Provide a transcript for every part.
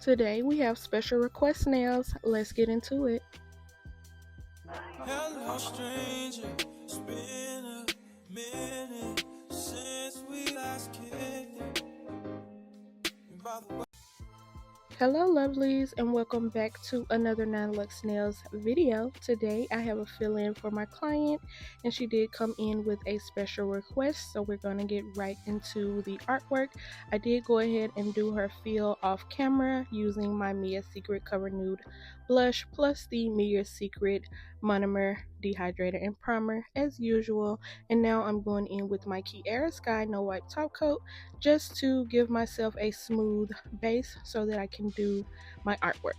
Today we have special request nails. Let's get into it. Hello, stranger. It's been a minute since we last kicked it. By the way, Hello lovelies and welcome back to another 9Lux Nails video. Today I have a fill-in for my client and she did come in with a special request, so we're going to get right into the artwork. I did go ahead and do her feel off camera using my Mia Secret Cover Nude blush plus the Mia Secret monomer dehydrator and primer as usual, and now I'm going in with my Kiara Sky No Wipe top coat just to give myself a smooth base so that I can do my artwork.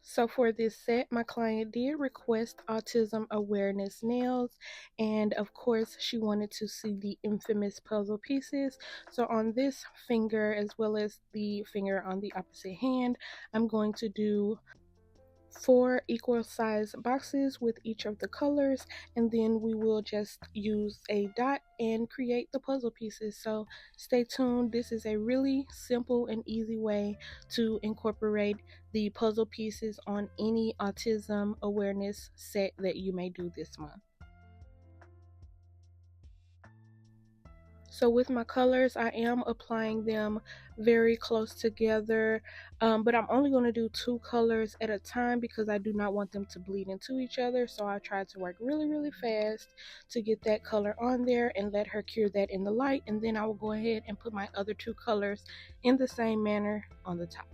So for this set, my client did request Autism Awareness nails, and of course she wanted to see the infamous puzzle pieces. So on this finger as well as the finger on the opposite hand, I'm going to do 4 equal size boxes with each of the colors, and then we will just use a dot and create the puzzle pieces. So stay tuned. This is a really simple and easy way to incorporate the puzzle pieces on any autism awareness set that you may do this month. So with my colors, I am applying them very close together, but I'm only going to do 2 colors at a time because I do not want them to bleed into each other. So I try to work really fast to get that color on there and let her cure that in the light, and then I will go ahead and put my other 2 colors in the same manner on the top.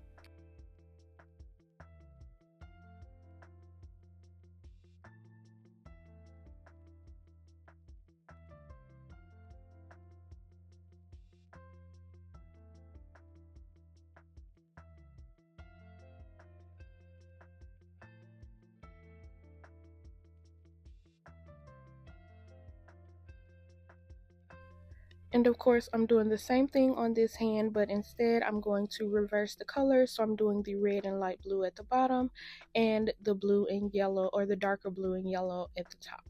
And of course, I'm doing the same thing on this hand, but instead I'm going to reverse the colors. So I'm doing the red and light blue at the bottom and the blue and yellow, or the darker blue and yellow at the top.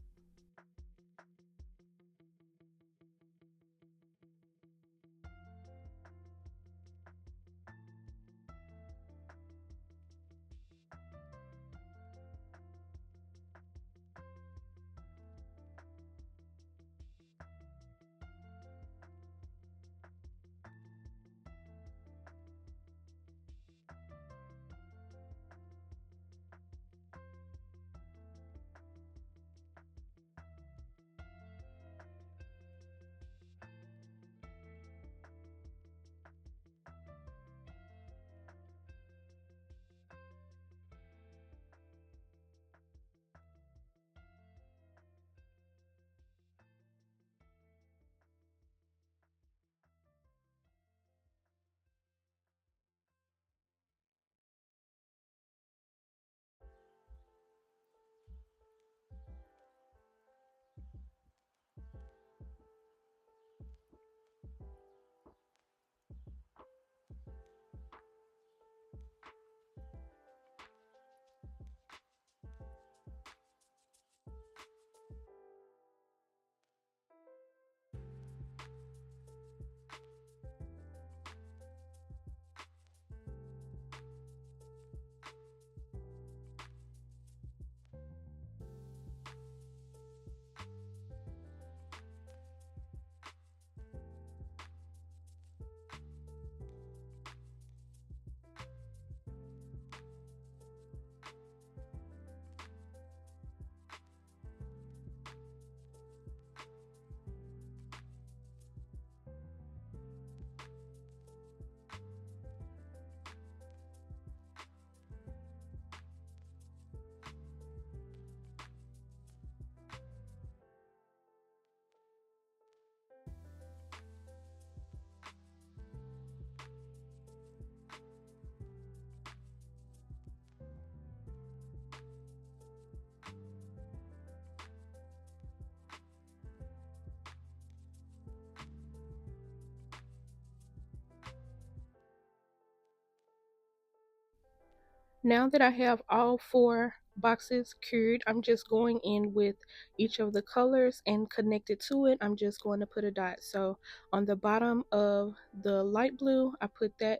Now that I have all 4 boxes cured, I'm just going in with each of the colors and connected to it. I'm just going to put a dot. So on the bottom of the light blue, I put that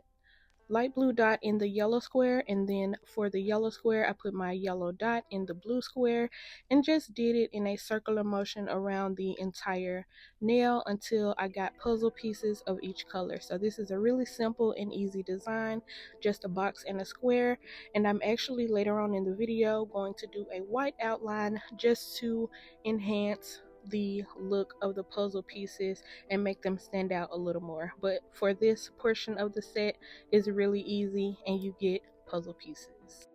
light blue dot in the yellow square, and then for the yellow square I put my yellow dot in the blue square and just did it in a circular motion around the entire nail until I got puzzle pieces of each color. So this is a really simple and easy design, just a box and a square, and I'm actually later on in the video going to do a white outline just to enhance the look of the puzzle pieces and make them stand out a little more. But for this portion of the set, is really easy and you get puzzle pieces.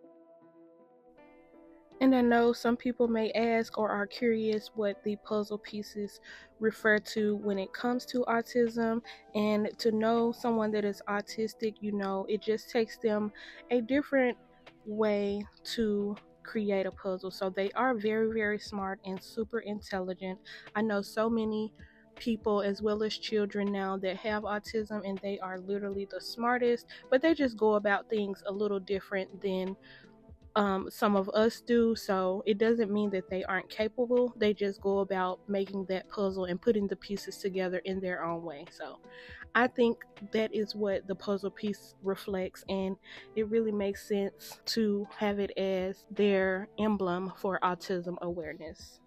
And I know some people may ask or are curious what the puzzle pieces refer to when it comes to autism. And to know someone that is autistic, it just takes them a different way to create a puzzle. So they are very, very smart and super intelligent. I know so many people as well as children now that have autism, and they are literally the smartest, but they just go about things a little different than some of us do. So it doesn't mean that they aren't capable. They just go about making that puzzle and putting the pieces together in their own way. So I think that is what the puzzle piece reflects, and it really makes sense to have it as their emblem for autism awareness.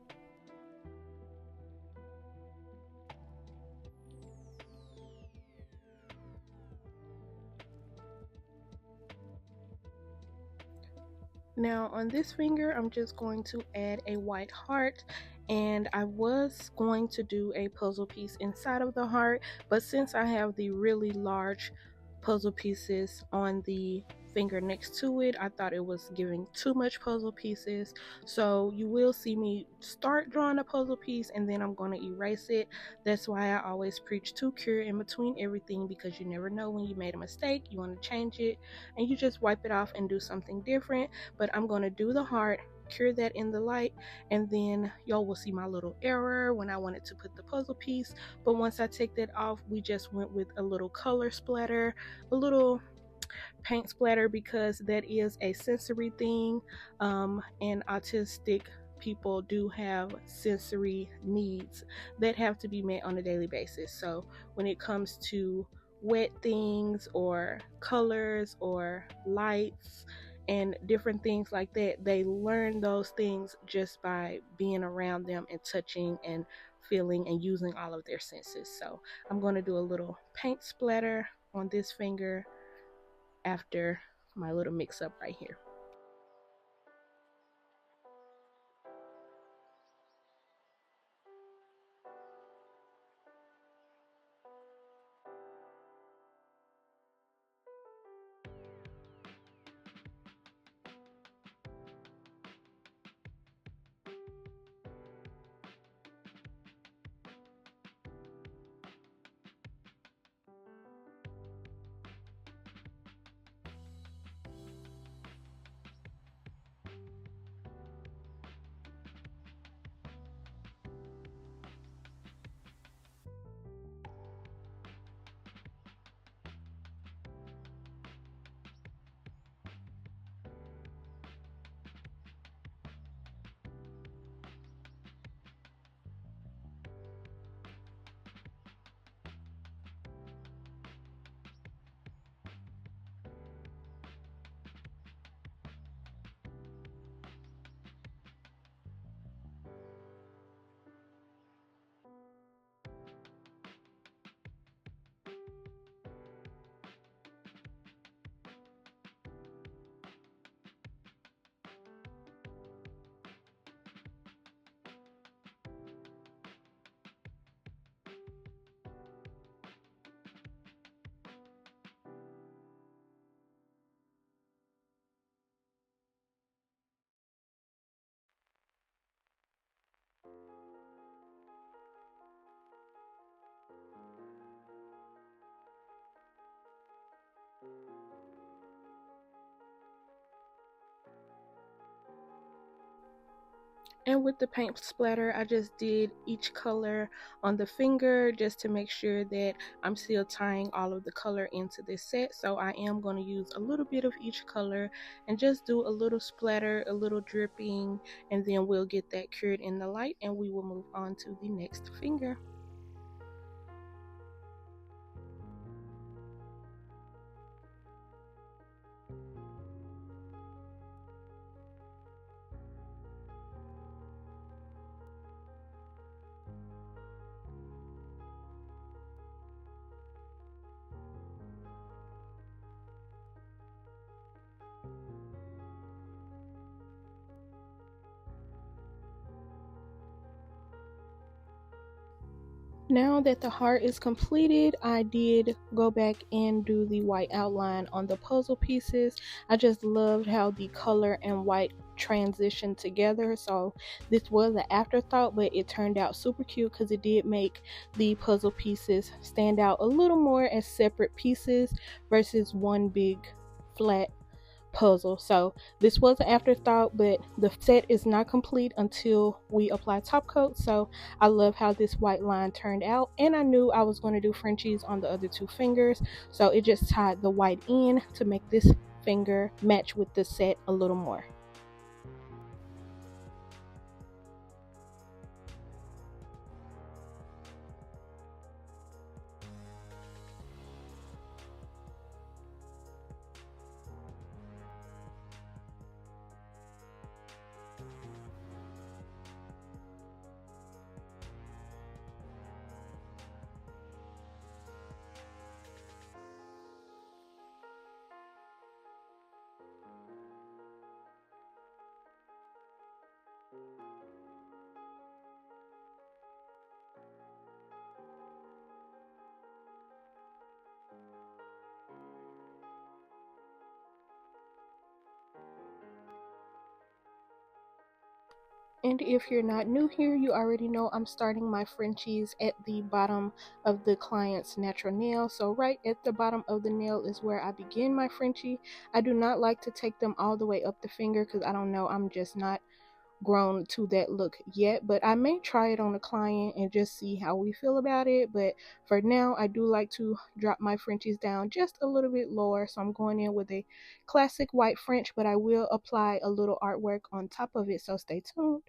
Now on this finger, I'm just going to add a white heart, and I was going to do a puzzle piece inside of the heart, but since I have the really large puzzle pieces on the finger next to it, I thought it was giving too much puzzle pieces. So you will see me start drawing a puzzle piece and then I'm going to erase it. That's why I always preach to cure in between everything, because you never know when you made a mistake, you want to change it, and you just wipe it off and do something different. But I'm going to do the heart, cure that in the light, and then y'all will see my little error when I wanted to put the puzzle piece. But once I take that off, we just went with a little color splatter, a little paint splatter, because that is a sensory thing, and autistic people do have sensory needs that have to be met on a daily basis. So when it comes to wet things or colors or lights and different things like that, they learn those things just by being around them and touching and feeling and using all of their senses. So I'm going to do a little paint splatter on this finger after my little mix up right here. And with the paint splatter, I just did each color on the finger just to make sure that I'm still tying all of the color into this set. So I am going to use a little bit of each color and just do a little splatter, a little dripping, and then we'll get that cured in the light and we will move on to the next finger. Now that the heart is completed, I did go back and do the white outline on the puzzle pieces. I just loved how the color and white transitioned together. So this was an afterthought, but it turned out super cute because it did make the puzzle pieces stand out a little more as separate pieces versus one big flat puzzle. So this was an afterthought, but the set is not complete until we apply top coat. So I love how this white line turned out, and I knew I was going to do Frenchies on the other two fingers, so it just tied the white in to make this finger match with the set a little more. And if you're not new here, you already know I'm starting my Frenchies at the bottom of the client's natural nail. So right at the bottom of the nail is where I begin my Frenchie. I do not like to take them all the way up the finger because I don't know, I'm just not grown to that look yet, but I may try it on a client and just see how we feel about it. But for now, I do like to drop my Frenchies down just a little bit lower, so I'm going in with a classic white French, but I will apply a little artwork on top of it, so stay tuned.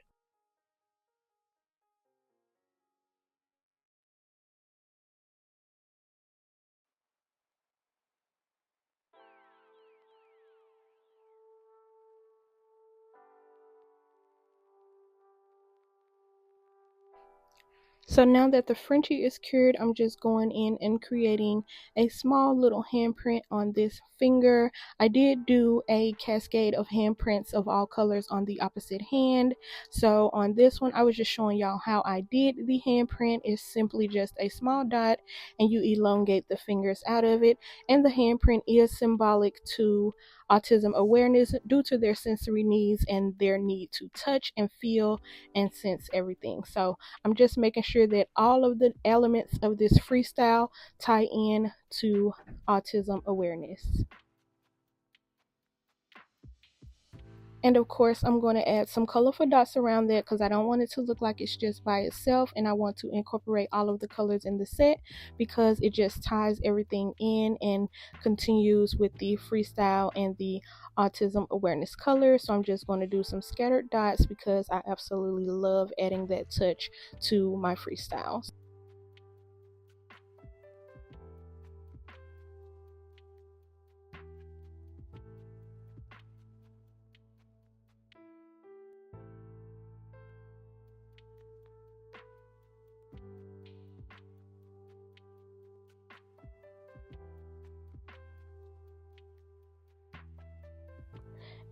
So now that the Frenchie is cured, I'm just going in and creating a small little handprint on this finger. I did do a cascade of handprints of all colors on the opposite hand. So on this one, I was just showing y'all how I did the handprint. It's simply just a small dot and you elongate the fingers out of it. And the handprint is symbolic to autism awareness due to their sensory needs and their need to touch and feel and sense everything. So I'm just making sure that all of the elements of this freestyle tie in to autism awareness. And of course, I'm going to add some colorful dots around that because I don't want it to look like it's just by itself, and I want to incorporate all of the colors in the set because it just ties everything in and continues with the freestyle and the autism awareness colors. So I'm just going to do some scattered dots because I absolutely love adding that touch to my freestyles.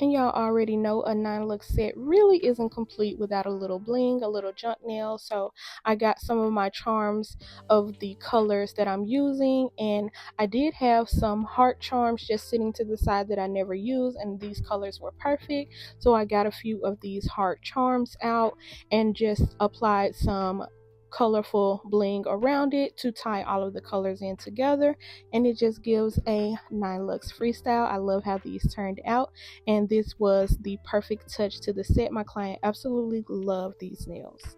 And y'all already know a 9-look set really isn't complete without a little bling, a little junk nail. So I got some of my charms of the colors that I'm using, and I did have some heart charms just sitting to the side that I never used, and these colors were perfect. So I got a few of these heart charms out and just applied some colorful bling around it to tie all of the colors in together, and it just gives a 9 lux freestyle. I love how these turned out, and this was the perfect touch to the set. My client absolutely loved these nails.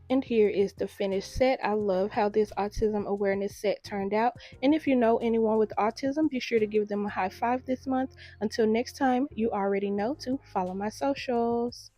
And here is the finished set. I love how this autism awareness set turned out. And if you know anyone with autism, be sure to give them a high five this month. Until next time, you already know to follow my socials.